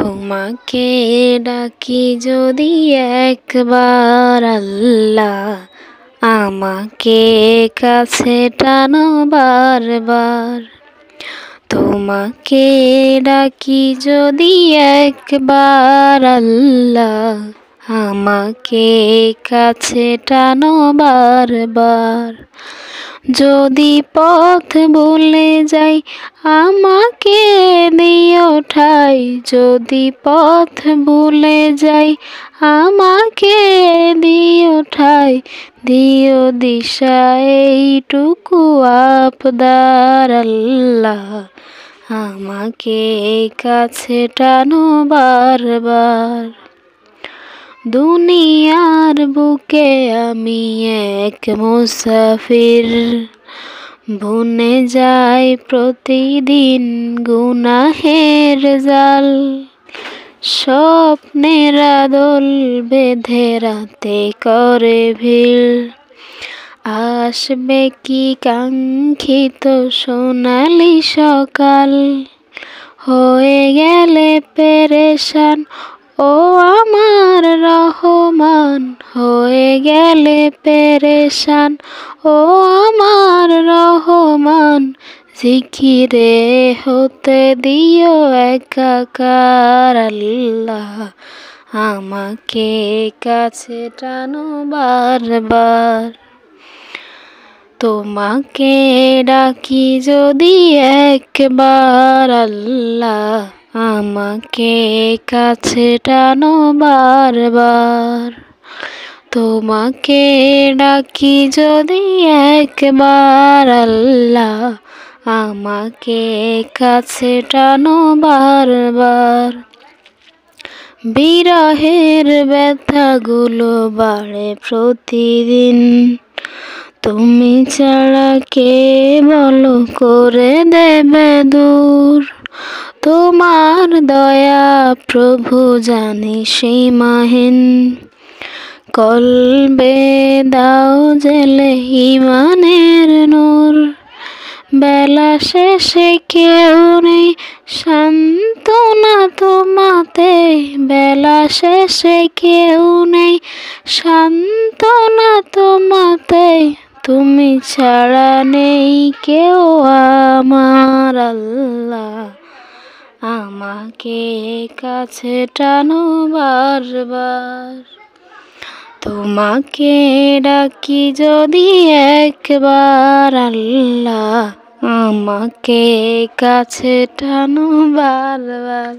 তোমাকে ডাকি যদি একবার আল্লাহ, আমাকে কাছে টানো বারবার। তোমাকে ডাকি যদি একবার আল্লাহ, আমাকে কাছে টানো বারবার। যদি পথ ভুলে যাই আমাকে দিও ঠাই, যদি পথ ভুলে যাই আমাকে দিও ঠাই। দিও দিশা এইটুকু আবদার আল্লাহ, আমাকে কাছে টানো বারবার। দুনিয়ার বুকে আমি এক মুসাফির, বুনে যাই প্রতিদিন গুনাহের জাল। স্বপ্নের আদল বেঁধে রাতে করে ভিড়, আসবে কি কাঙ্ক্ষিত সোনালি সকাল। হয়ে গেলে পেরেশান ও আমার রহমান, হয়ে গেলে পেরেশান ও আমার রহমান। জিকিরে হতে দিও একাকার আল্লাহ, আমাকে কাছে টানো বারবার। তোমাকে ডাকি যদি একবার আল্লাহ, আমাকে কাছে টানো বারবার। তোমাকে ডাকি যদি একবার আল্লাহ, আমাকে কাছে টানো বারবার। বিরহের ব্যথাগুলো বাড়ে প্রতিদিন, তুমি ছাড়া কে বলো করে দেবে দূর। তোমার দয়া প্রভু জানি সীমাহীন, কলবে দাও জেলে ঈমানের নূর। বেলা শেষে কেউ নেই সান্ত্বনা তোমাতে, বেলা শেষে কেউ নেই সান্ত্বনা তোমাতে। তুমি ছাড়া নেই কেউ আমার আল্লাহ, আমাকে কাছে টানো বারবার। তোমাকে ডাকি যদি একবার আল্লাহ, আমাকে কাছে টানো বারবার।